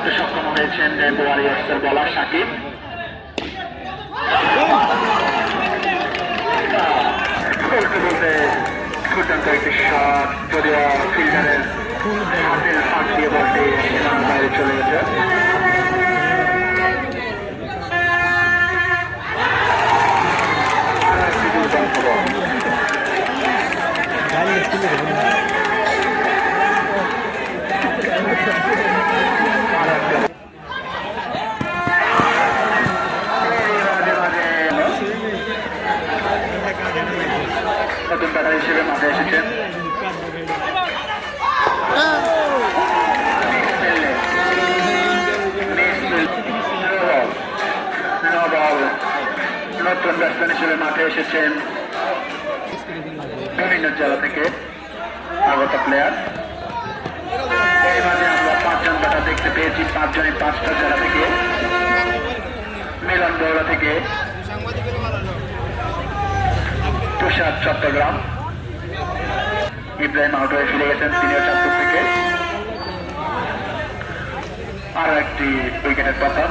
করতে সক্ষম হয়েছেন ওয়ারিয়র্সের বলার সাকিব। বলতে বলতে দুর্দান্ত একটি শট, যদিও ফিল্ডারের হাতের ফাঁক দিয়ে বলতে বাইরে চলে গেছে। নতুন ব্যাটার হিসেবে মাঠে এসেছেন নতুন ব্যাটসম্যান হিসেবে মাঠে এসেছেন বিভিন্ন জেলা থেকে আগত প্লেয়ার। এই মাঝে আমরা 5 জন ব্যাটার দেখতে পেয়েছি, 5 জনই 5টা জেলা থেকে। মিলন দৌড়া থেকে, তুষার চট্টগ্রাম, ইব্রাহিম আউট হয়ে ফিরে গেছেন সিনিয়র চাঁদপুর থেকে। আরো একটি উইকেটের পতন।